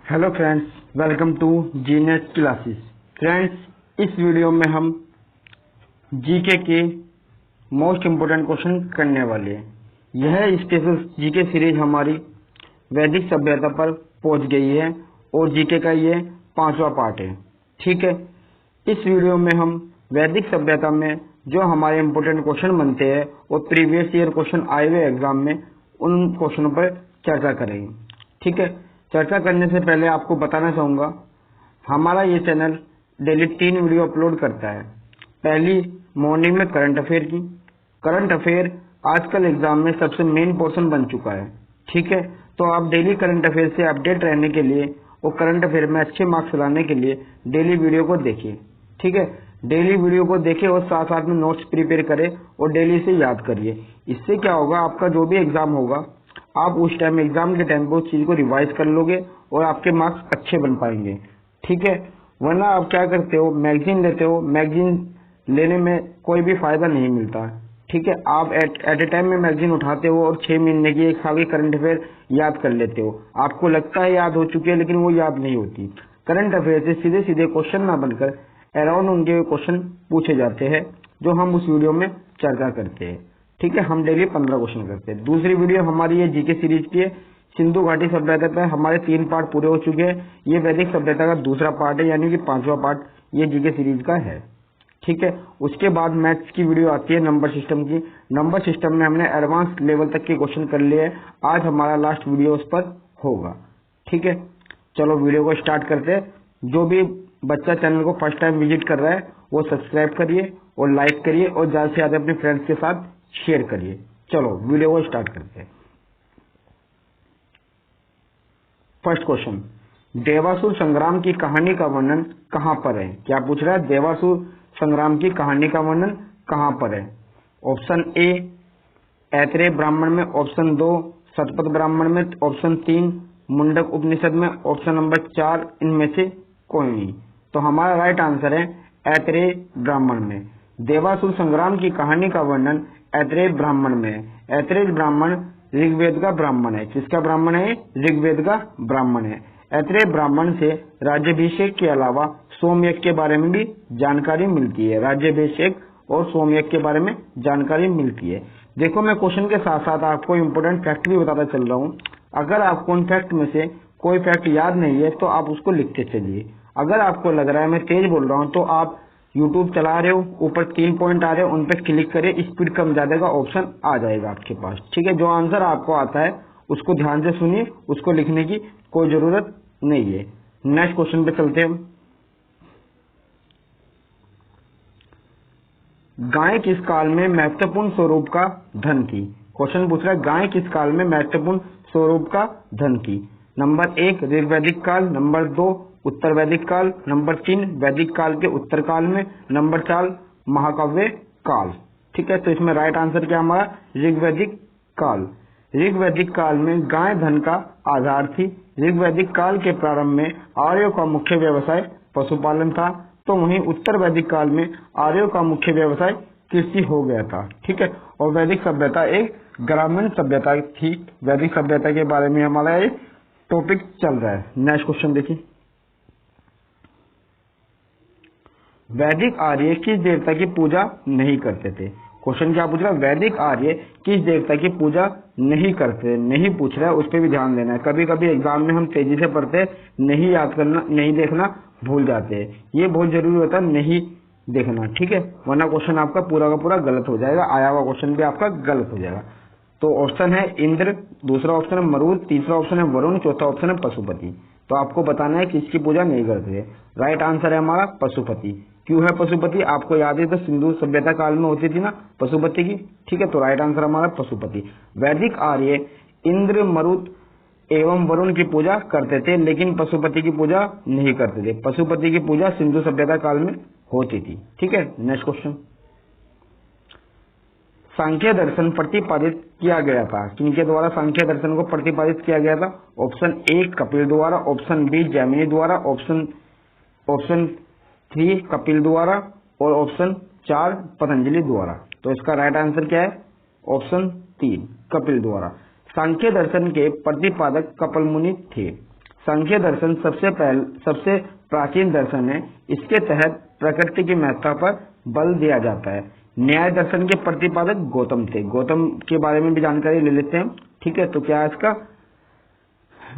Hello friends, welcome to genius classes. Friends, इस video में हम जीके के मोस्ट इम्पोर्टेंट क्वेश्चन करने वाले हैं। यह स्पेशल जीके सीरीज हमारी वैदिक सभ्यता पर पहुंच गई है और जीके का ये 5वां पार्ट है। ठीक है, इस वीडियो में हम वैदिक सभ्यता में जो हमारे इम्पोर्टेंट क्वेश्चन बनते हैं और प्रीवियस ईयर क्वेश्चन आए हुए एग्जाम में, उन क्वेश्चनों पर चर्चा करेंगे। ठीक है, चर्चा करने से पहले आपको बताना चाहूंगा, हमारा ये चैनल डेली 3 वीडियो अपलोड करता है। पहली मॉर्निंग में करंट अफेयर की। करंट अफेयर आजकल एग्जाम में सबसे मेन पोर्शन बन चुका है। ठीक है, तो आप डेली करंट अफेयर से अपडेट रहने के लिए और करंट अफेयर में अच्छे मार्क्स लाने के लिए डेली वीडियो को देखिए। ठीक है, डेली वीडियो को देखें और साथ साथ में नोट्स प्रिपेयर करें और डेली से याद करिए। इससे क्या होगा, आपका जो भी एग्जाम होगा, आप उस टाइम एग्जाम के टाइम पे उस चीज को रिवाइज कर लोगे और आपके मार्क्स अच्छे बन पाएंगे। ठीक है, वरना आप क्या करते हो, मैगजीन लेते हो, मैगजीन लेने में कोई भी फायदा नहीं मिलता। ठीक है, आप एट ए टाइम में मैगजीन उठाते हो और 6 महीने की 1 साल की करंट अफेयर याद कर लेते हो। आपको लगता है याद हो चुकी है, लेकिन वो याद नहीं होती। करंट अफेयर से सीधे सीधे क्वेश्चन ना बनकर अराउंड उनके क्वेश्चन पूछे जाते हैं, जो हम उस वीडियो में चर्चा करते हैं। ठीक है, हम डेली 15 क्वेश्चन करते हैं। दूसरी वीडियो हमारी ये जीके सीरीज की है। सिंधु घाटी सभ्यता पे हमारे 3 पार्ट पूरे हो चुके हैं। ये वैदिक सभ्यता का दूसरा पार्ट है, यानी कि 5वां पार्ट ये जीके सीरीज का है। ठीक है, उसके बाद मैथ्स की वीडियो आती है नंबर सिस्टम की। नंबर सिस्टम में हमने एडवांस लेवल तक के क्वेश्चन कर लिए हैं। आज हमारा लास्ट वीडियो उस पर होगा। ठीक है, चलो वीडियो को स्टार्ट करते हैं। जो भी बच्चा चैनल को फर्स्ट टाइम विजिट कर रहा है वो सब्सक्राइब करिए और लाइक करिए और ज्यादा से ज्यादा अपने फ्रेंड्स के साथ शेयर करिए। चलो वीडियो को स्टार्ट करते हैं। फर्स्ट क्वेश्चन, देवासुर संग्राम की कहानी का वर्णन कहां पर है? क्या पूछ रहा है? देवासुर संग्राम की कहानी का वर्णन कहां पर है? ऑप्शन ए ऐतरेय ब्राह्मण में, ऑप्शन 2 शतपथ ब्राह्मण में, ऑप्शन 3 मुंडक उपनिषद में, ऑप्शन नंबर 4 इनमें से कोई नहीं। तो हमारा राइट आंसर है ऐतरेय ब्राह्मण में। देवासुर संग्राम की कहानी का वर्णन ऐतरेय ब्राह्मण में है। ऐतरेय ब्राह्मण ऋग्वेद का ब्राह्मण है। किसका ब्राह्मण है? ऋग्वेद का ब्राह्मण है। ऐतरेय ब्राह्मण से राज्याभिषेक के अलावा सोमयज्ञ के बारे में भी जानकारी मिलती है। राज्याभिषेक और सोमयज्ञ के बारे में जानकारी मिलती है। देखो, मैं क्वेश्चन के साथ साथ आपको इम्पोर्टेंट फैक्ट भी बताता चल रहा हूँ। अगर आपको उन फैक्ट में से कोई फैक्ट याद नहीं है तो आप उसको लिखते चलिए। अगर आपको लग रहा है मैं तेज बोल रहा हूँ तो आप यूट्यूब चला रहे हो, ऊपर 3 पॉइंट आ रहे हो, उन पर क्लिक करें, स्पीड कम ज्यादा का ऑप्शन आ जाएगा आपके पास। ठीक है, जो आंसर आपको आता है उसको ध्यान से सुनिए, उसको लिखने की कोई जरूरत नहीं है। नेक्स्ट क्वेश्चन पे चलते हैं। गाय किस काल में महत्वपूर्ण स्वरूप का धन थी? क्वेश्चन पूछ रहा है गाय किस काल में महत्वपूर्ण स्वरूप का धन थी? नंबर 1 ऋग्वैदिक काल, नंबर 2 उत्तर वैदिक काल, नंबर 3 वैदिक काल के उत्तर काल में, नंबर 4 महाकाव्य काल। ठीक है, तो इसमें राइट आंसर क्या हमारा? ऋग्वैदिक काल। ऋग्वैदिक काल में गाय धन का आधार थी। ऋग्वैदिक काल के प्रारंभ में आर्यों का मुख्य व्यवसाय पशुपालन था, तो वहीं उत्तर वैदिक काल में आर्यों का मुख्य व्यवसाय कृषि हो गया था। ठीक है, और वैदिक सभ्यता एक ग्रामीण सभ्यता थी। वैदिक सभ्यता के बारे में हमारा ये टॉपिक चल रहा है। नेक्स्ट क्वेश्चन देखिए। वैदिक आर्य किस देवता की पूजा नहीं करते थे? क्वेश्चन क्या पूछ रहा है? वैदिक आर्य किस देवता की पूजा नहीं करते? नहीं पूछ रहा है, उस पर भी ध्यान देना है। कभी कभी एग्जाम में हम तेजी से पढ़ते, नहीं याद करना, नहीं देखना, भूल जाते हैं। ये बहुत जरूरी होता है, नहीं देखना। ठीक है, वरना क्वेश्चन आपका पूरा का पूरा गलत हो जाएगा, आया हुआ क्वेश्चन भी आपका गलत हो जाएगा। तो ऑप्शन है इंद्र, दूसरा ऑप्शन है मरुत, तीसरा ऑप्शन है वरुण, चौथा ऑप्शन है पशुपति। तो आपको बताना है किसकी पूजा नहीं करते थे। राइट आंसर है हमारा पशुपति। क्यों है पशुपति? आपको याद है तो सिंधु सभ्यता काल में होती थी ना पशुपति की। ठीक है, तो राइट आंसर हमारा पशुपति। वैदिक आर्य इंद्र, मरुत एवं वरुण की पूजा करते थे, लेकिन पशुपति की पूजा नहीं करते थे। पशुपति की पूजा सिंधु सभ्यता काल में होती थी। ठीक है, नेक्स्ट क्वेश्चन। सांख्य दर्शन प्रतिपादित किया गया था? किनके द्वारा सांख्य दर्शन को प्रतिपादित किया गया था? ऑप्शन ए कपिल द्वारा, ऑप्शन बी जैमिनी द्वारा, ऑप्शन 3 कपिल द्वारा और ऑप्शन 4 पतंजलि द्वारा। तो इसका राइट आंसर क्या है? ऑप्शन 3 कपिल द्वारा। सांख्य दर्शन के प्रतिपादक कपिल मुनि थे। सांख्य दर्शन सबसे प्राचीन दर्शन है। इसके तहत प्रकृति की महत्ता पर बल दिया जाता है। न्याय दर्शन के प्रतिपादक गौतम थे। गौतम के बारे में भी जानकारी ले लेते हैं। ठीक है, तो क्या है इसका?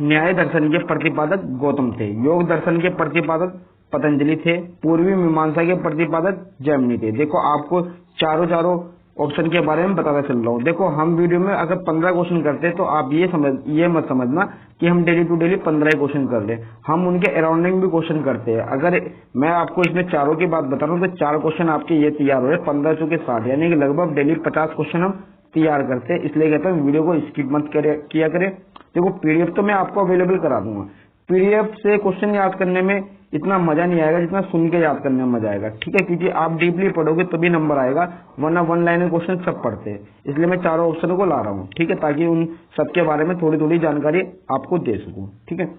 न्याय दर्शन के प्रतिपादक गौतम थे। योग दर्शन के प्रतिपादक पतंजलि थे। पूर्वी मीमांसा के प्रतिपादक जैमिनी थे। देखो, आपको चारों ऑप्शन के बारे में बताता चल रहा हूँ। देखो, हम वीडियो में अगर 15 क्वेश्चन करते हैं तो आप ये मत समझना कि हम डेली टू डेली 15 क्वेश्चन कर रहे हैं। हम उनके अराउंडिंग भी क्वेश्चन करते हैं। अगर मैं आपको इसमें चारों की बात बता रहा हूँ तो 4 क्वेश्चन आपके ये तैयार हो रहे हैं 15 चौके 60, यानी कि लगभग डेली 50 क्वेश्चन हम तैयार करते हैं। इसलिए कहते हैं वीडियो को स्किप मत किया करें। देखो, पीडीएफ तो मैं आपको अवेलेबल करा दूंगा। पीडीएफ से क्वेश्चन याद करने में इतना मजा नहीं आएगा जितना सुन के याद करने में मजा आएगा। ठीक है, क्योंकि आप डीपली पढ़ोगे तभी नंबर आएगा, वरना वन लाइन क्वेश्चन सब पढ़ते हैं। इसलिए मैं चारों ऑप्शनों को ला रहा हूँ। ठीक है, ताकि उन सबके बारे में थोड़ी थोड़ी जानकारी आपको दे सकूं। ठीक है,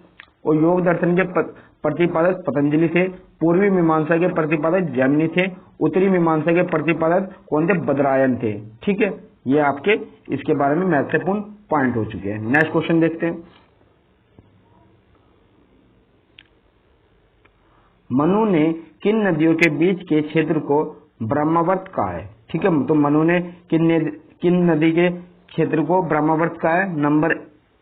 और योग दर्शन के प्रतिपादक पतंजलि थे। पूर्वी मीमांसा के प्रतिपादक जैमिनी थे। उत्तरी मीमांसा के प्रतिपादक कौन थे? बदरायन थे। ठीक है, ये आपके इसके बारे में महत्वपूर्ण पॉइंट हो चुके हैं। नेक्स्ट क्वेश्चन देखते हैं। मनु ने किन नदियों के बीच के क्षेत्र को ब्रह्मावर्त कहा है? ठीक है, तो मनु ने किन नदी के क्षेत्र को ब्रह्मावर्त कहा है? नंबर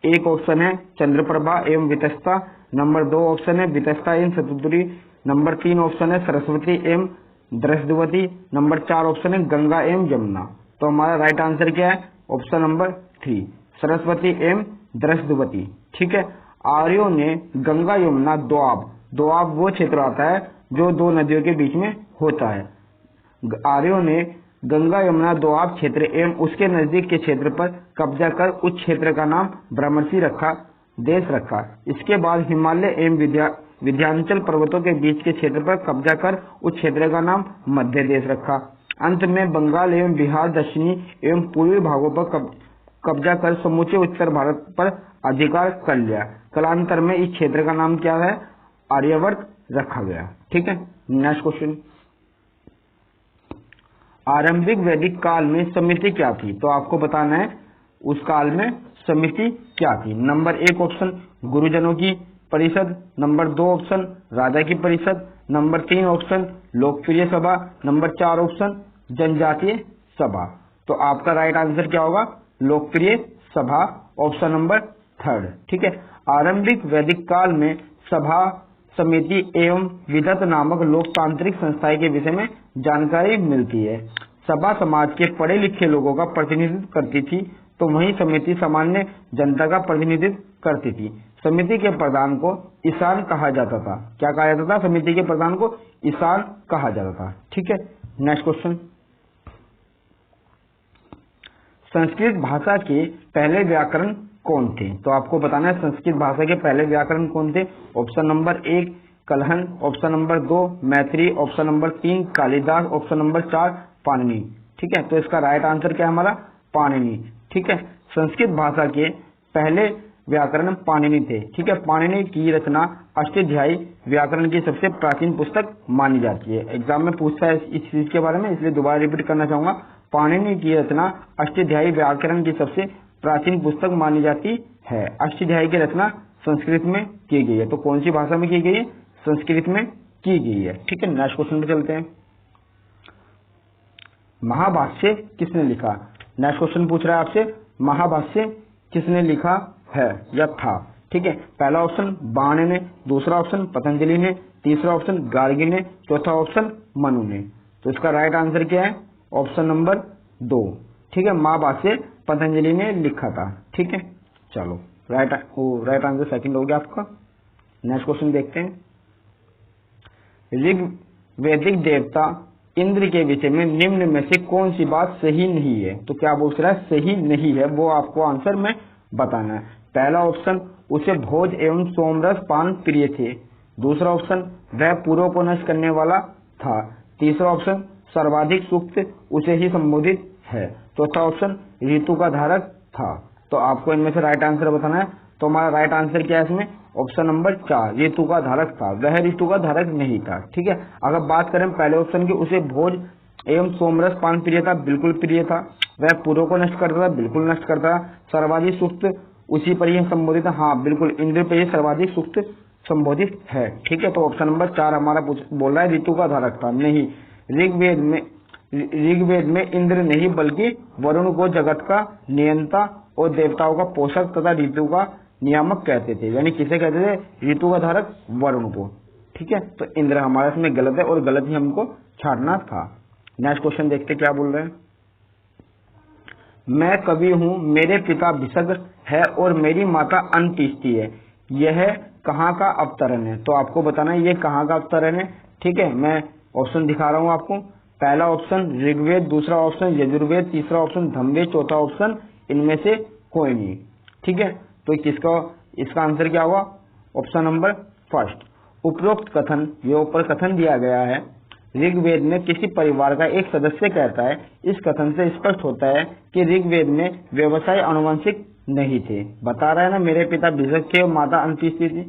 1 ऑप्शन है चंद्रप्रभा एवं वितस्ता। नंबर 2 ऑप्शन है वितस्ता एवं सतुद्री। नंबर 3 ऑप्शन है सरस्वती एवं दृष्टवती। नंबर 4 ऑप्शन है गंगा एवं यमुना। तो हमारा राइट आंसर क्या है? ऑप्शन नंबर 3 सरस्वती एवं दृष्टवती। ठीक है, आर्यों ने गंगा यमुना दोआब वो क्षेत्र आता है जो 2 नदियों के बीच में होता है। आर्यों ने गंगा यमुना दोआब क्षेत्र एवं उसके नजदीक के क्षेत्र पर कब्जा कर उस क्षेत्र का नाम ब्रह्मर्षि देश रखा। इसके बाद हिमालय एवं विंध्याचल पर्वतों के बीच के क्षेत्र पर कब्जा कर उस क्षेत्र का नाम मध्य देश रखा। अंत में बंगाल एवं बिहार दक्षिणी एवं पूर्वी भागों पर कब्जा कर समूचे उत्तर भारत पर अधिकार कर लिया। कालांतर में इस क्षेत्र का नाम क्या है? आर्यावर्त रखा गया। ठीक है, नेक्स्ट क्वेश्चन। आरंभिक वैदिक काल में समिति क्या थी? तो आपको बताना है उस काल में समिति क्या थी। नंबर 1 ऑप्शन गुरुजनों की परिषद। नंबर 2 ऑप्शन राजा की परिषद। नंबर 3 ऑप्शन लोकप्रिय सभा। नंबर 4 ऑप्शन जनजातीय सभा। तो आपका राइट आंसर क्या होगा? लोकप्रिय सभा, ऑप्शन नंबर 3। ठीक है, आरंभिक वैदिक काल में सभा, समिति एवं विधत नामक लोकतांत्रिक संस्थाएं के विषय में जानकारी मिलती है। सभा समाज के पढ़े लिखे लोगों का प्रतिनिधित्व करती थी, तो वहीं समिति सामान्य जनता का प्रतिनिधित्व करती थी। समिति के प्रधान को ईशान कहा जाता था। क्या कहा जाता था? समिति के प्रधान को ईशान कहा जाता था। ठीक है, नेक्स्ट क्वेश्चन। संस्कृत भाषा के पहले व्याकरण कौन थे? तो आपको बताना है संस्कृत भाषा के पहले व्याकरण कौन थे। Option number 1 Kalhana. Option number 2 मैत्री। Option number 3 Kalidas. Option number 4 Panini. ठीक है, तो इसका राइट आंसर क्या है हमारा? पाणिनि। ठीक है, संस्कृत भाषा के पहले व्याकरण पाणिनि थे। ठीक है, पाणिनि की रचना अष्टाध्यायी व्याकरण की सबसे प्राचीन पुस्तक मानी जाती है। एग्जाम में पूछता है इस चीज के बारे में, इसलिए दोबारा रिपीट करना चाहूंगा। पाणिनि की रचना अष्टाध्यायी व्याकरण की सबसे प्राचीन पुस्तक मानी जाती है। अष्टाध्यायी की रचना संस्कृत में की गई है। तो कौन सी भाषा में की गई है? संस्कृत में की गई है। ठीक है, नेक्स्ट क्वेश्चन पे चलते हैं। महाभाष्य किसने लिखा? नेक्स्ट क्वेश्चन पूछ रहा है आपसे, महाभाष्य किसने लिखा है या था? ठीक है, पहला ऑप्शन बाण ने, दूसरा ऑप्शन पतंजलि ने, तीसरा ऑप्शन गार्गी ने, चौथा ऑप्शन मनु ने। तो इसका राइट आंसर क्या है? Option number 2। ठीक है, महाभाष्य पतंजलि ने लिखा था। ठीक है, चलो राइट आंसर सेकंड हो गया आपका। नेक्स्ट क्वेश्चन देखते हैं। ऋग वैदिक देवता इंद्र के विषय में निम्न में से कौन सी बात सही नहीं है? तो क्या पूछ रहा है? सही नहीं है, वो आपको आंसर में बताना है। पहला ऑप्शन उसे भोज एवं सोमरस पान प्रिय थे। दूसरा ऑप्शन वह पूर्व को नष्ट करने वाला था। तीसरा ऑप्शन सर्वाधिक सूक्त उसे ही संबोधित है। चौथा ऑप्शन ऋतु का धारक था। तो आपको इनमें से राइट आंसर बताना है। तो हमारा राइट आंसर क्या है इसमें? ऑप्शन नंबर 4 ऋतु का धारक था। वह ऋतु का धारक नहीं था। ठीक है, अगर बात करें पहले ऑप्शन की, उसे भोज एवं सोमरस पान प्रिय था, बिल्कुल प्रिय था। वह पूर्व को नष्ट करता था, बिल्कुल नष्ट करता था। सर्वाधिक सूक्त उसी पर ही संबोधित है। हाँ बिल्कुल, इंद्र पे ही सर्वाधिक सूक्त संबोधित है। ठीक है, तो ऑप्शन नंबर 4 हमारा बोल रहा है ऋतु का धारक था। नहीं, ऋग्वेद में इंद्र नहीं बल्कि वरुण को जगत का नियंता और देवताओं का पोषक तथा ऋतु का नियामक कहते थे। यानी किसे कहते थे? ऋतु का धारक वरुण को। ठीक है, तो इंद्र हमारा इसमें गलत है और गलत ही हमको छाड़ना था। नेक्स्ट क्वेश्चन देखते क्या बोल रहे हैं। मैं कवि हूँ, मेरे पिता भिषक है और मेरी माता अंत्येष्टि है। यह कहाँ का अवतरण है? तो आपको बताना है ये कहाँ का अवतरण है। ठीक है, मैं ऑप्शन दिखा रहा हूँ आपको। पहला ऑप्शन ऋग्वेद, दूसरा ऑप्शन यजुर्वेद, तीसरा ऑप्शन धम्मवेद, चौथा ऑप्शन इनमें से कोई नहीं। ठीक है, तो इसका आंसर क्या होगा? Option number first. उपरोक्त कथन, ये ऊपर कथन दिया गया है, ऋग्वेद में किसी परिवार का एक सदस्य कहता है। इस कथन से स्पष्ट होता है कि ऋग्वेद में व्यवसाय आनुवंशिक नहीं थे। बता रहा है ना, मेरे पिता भिषक थे और माता अंत्येष्टि थी,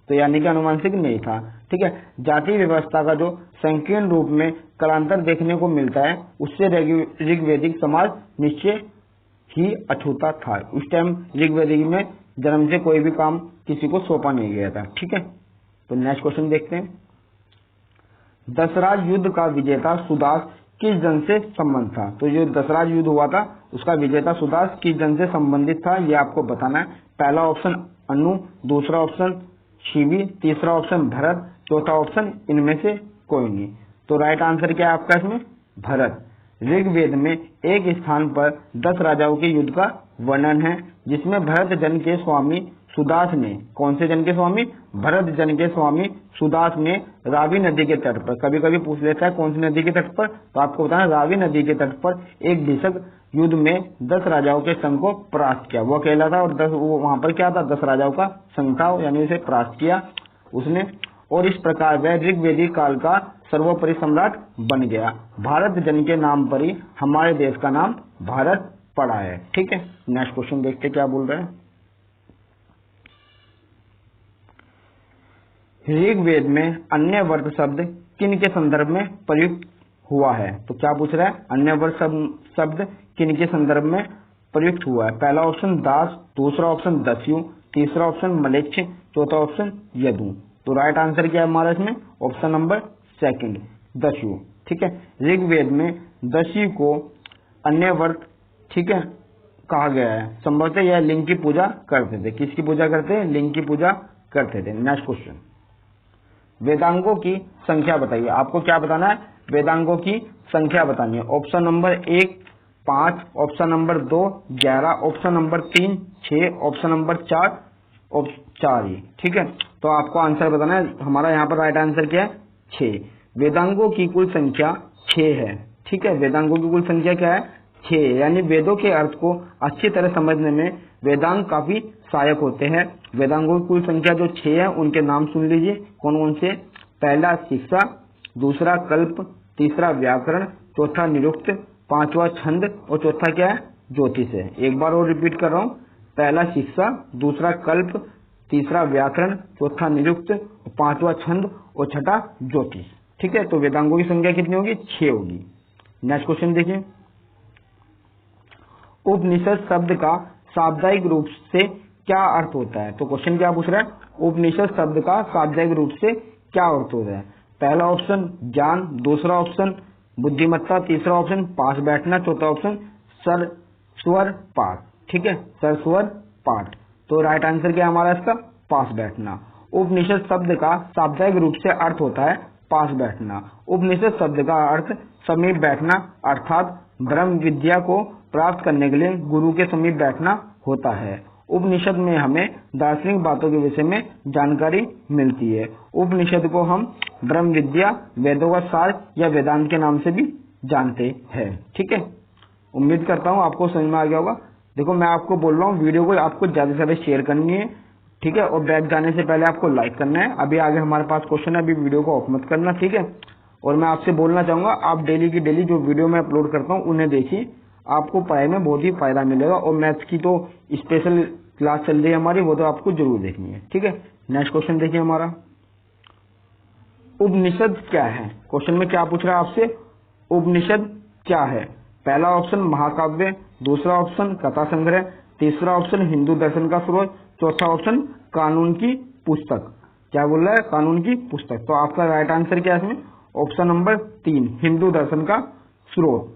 तो यानी कि आनुवंशिक नहीं था। ठीक है, जाति व्यवस्था का जो संकीर्ण रूप में कालांतर देखने को मिलता है, उससे ऋग्वेदिक समाज निश्चय ही अछूता था। उस टाइम ऋग्वेदिक में जन्म से कोई भी काम किसी को सौंपा नहीं गया था। ठीक है, तो नेक्स्ट क्वेश्चन देखते हैं। दसराज युद्ध का विजेता सुदास किस जन से संबंध था? तो जो दसराज युद्ध हुआ था उसका विजेता सुदास किस जन से संबंधित था, ये आपको बताना है। पहला ऑप्शन अनु, दूसरा ऑप्शन शिवी, तीसरा ऑप्शन भरत, चौथा ऑप्शन इनमें से कोई नहीं। तो राइट आंसर क्या है आपका इसमें? भरत। ऋग्वेद में एक स्थान पर 10 राजाओं के युद्ध का वर्णन है, जिसमें भरत जन के स्वामी सुदास ने, कौन से जन के स्वामी? भरत जन के स्वामी सुदास ने रावी नदी के तट पर, कभी कभी पूछ लेता है कौन सी नदी के तट पर, तो आपको बताना रावी नदी के तट पर एक भिषक युद्ध में 10 राजाओं के संघ को परास्त किया। वो अकेला था और 10 वहां पर क्या था? 10 राजाओं का संघ था, यानी उसे परास्त किया उसने। और इस प्रकार वह ऋग्वेदिक काल का सर्वोपरि सम्राट बन गया। भारत जन के नाम पर ही हमारे देश का नाम भारत पड़ा है। ठीक है, नेक्स्ट क्वेश्चन देखते क्या बोल रहे हैं। ऋग्वेद में अन्य वर्त शब्द किन के संदर्भ में प्रयुक्त हुआ है? तो क्या पूछ रहा है? अन्य वर्त शब्द किन के संदर्भ में प्रयुक्त हुआ है? पहला ऑप्शन दास, दूसरा ऑप्शन दस्यु, तीसरा ऑप्शन मलेच्छ, चौथा ऑप्शन यदु। तो राइट आंसर क्या है हमारा इसमें? ऑप्शन नंबर सेकंड, दस्यु। ठीक है, ऋग्वेद में दस्यु को अन्य वर्त, ठीक है, कहा गया है। संभवतः यह लिंग की पूजा करते थे। किसकी पूजा करते? लिंग की पूजा करते थे। नेक्स्ट क्वेश्चन, वेदांगों की संख्या बताइए। आपको क्या बताना है? वेदांगों की संख्या बतानी है। Option number 1 5, option number 2 11, option number 3 6, option number 4 ही। ठीक है, तो आपको आंसर बताना है। हमारा यहाँ पर राइट आंसर क्या है? 6। वेदांगों की कुल संख्या 6 है। ठीक है, वेदांगों की कुल संख्या क्या है? 6। यानी वेदों के अर्थ को अच्छी तरह समझने में वेदांग काफी सहायक होते हैं। वेदांगों की कुल संख्या जो 6 है, उनके नाम सुन लीजिए कौन कौन से। पहला शिक्षा, दूसरा कल्प, तीसरा व्याकरण, चौथा निरुक्त, पांचवा छंद और चौथा क्या है? ज्योतिष है। एक बार और रिपीट कर रहा हूँ, पहला शिक्षा, दूसरा कल्प, तीसरा व्याकरण, चौथा निरुक्त, पांचवा छंद और छठा ज्योतिष। ठीक है, तो वेदांगों की संख्या कितनी होगी? 6 होगी। नेक्स्ट क्वेश्चन देखिए, उपनिषद शब्द का शाब्दिक रूप से क्या अर्थ होता है? तो क्वेश्चन क्या पूछ रहा है? उपनिषद शब्द का शाब्दिक रूप से क्या अर्थ होता है? पहला ऑप्शन ज्ञान, दूसरा ऑप्शन बुद्धिमत्ता, तीसरा ऑप्शन पास बैठना, चौथा ऑप्शन स्वर पाठ। ठीक है, स्वर पाठ। तो राइट आंसर क्या हमारा इसका? पास बैठना। उपनिषद शब्द का शाब्दिक रूप से अर्थ होता है पास बैठना। उपनिषद शब्द का अर्थ समीप बैठना, अर्थात ब्रह्म विद्या को प्राप्त करने के लिए गुरु के समीप बैठना होता है। उपनिषद में हमें दार्शनिक बातों के विषय में जानकारी मिलती है। उपनिषद को हम ब्रह्म विद्या, वेदों का सार या वेदांत के नाम से भी जानते हैं। ठीक है, उम्मीद करता हूँ आपको समझ में आ गया होगा। देखो, मैं आपको बोल रहा हूँ वीडियो को आपको ज्यादा से ज्यादा शेयर करनी है। ठीक है, और बैठ जाने से पहले आपको लाइक करना है। अभी आगे हमारे पास क्वेश्चन है, अभी वीडियो को ऑफ मत करना। ठीक है, और मैं आपसे बोलना चाहूंगा, आप डेली की डेली जो वीडियो मैं अपलोड करता हूँ उन्हें देखिए, आपको पढ़ाई में बहुत ही फायदा मिलेगा। और मैथ्स की तो स्पेशल क्लास चल रही है हमारी, वो तो आपको जरूर देखनी है। ठीक है, नेक्स्ट क्वेश्चन देखिए हमारा, उपनिषद क्या है? क्वेश्चन में क्या पूछ रहा है आपसे? उपनिषद क्या है? पहला ऑप्शन महाकाव्य, दूसरा ऑप्शन कथा संग्रह, तीसरा ऑप्शन हिंदू दर्शन का स्रोत, चौथा ऑप्शन कानून की पुस्तक। क्या बोल रहा है? कानून की पुस्तक। तो आपका राइट आंसर क्या है इसमें? ऑप्शन नंबर 3 हिंदू दर्शन का स्रोत।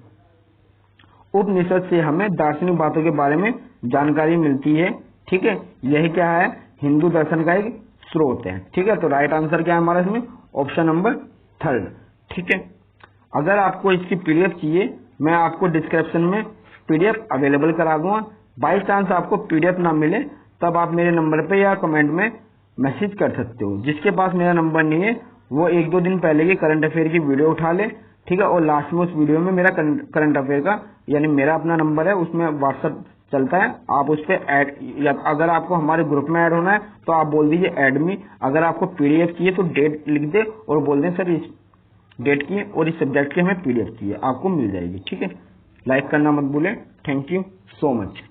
उपनिषद से हमें दार्शनिक बातों के बारे में जानकारी मिलती है। ठीक है, यही क्या है? हिंदू दर्शन का एक स्रोत है। ठीक है, तो राइट आंसर क्या है हमारा इसमें? Option number 3। ठीक है, अगर आपको इसकी पीडीएफ चाहिए, मैं आपको डिस्क्रिप्शन में पीडीएफ अवेलेबल करा दूंगा। बाई चांस आपको पीडीएफ ना मिले तब आप मेरे नंबर पे या कमेंट में मैसेज कर सकते हो। जिसके पास मेरा नंबर नहीं है वो 1-2 दिन पहले की करंट अफेयर की वीडियो उठा ले। ठीक है, और लास्ट में उस वीडियो में मेरा करंट अफेयर का यानी मेरा अपना नंबर है, उसमें व्हाट्सएप चलता है, आप उस पर ऐड, या अगर आपको हमारे ग्रुप में ऐड होना है तो आप बोल दीजिए ऐड मी। अगर आपको पीडीएफ चाहिए तो डेट लिख दे और बोल दें सर इस डेट की और इस सब्जेक्ट की हमें पीडीएफ चाहिए, आपको मिल जाएगी। ठीक है, लाइक करना मत भूलें। Thank you so much.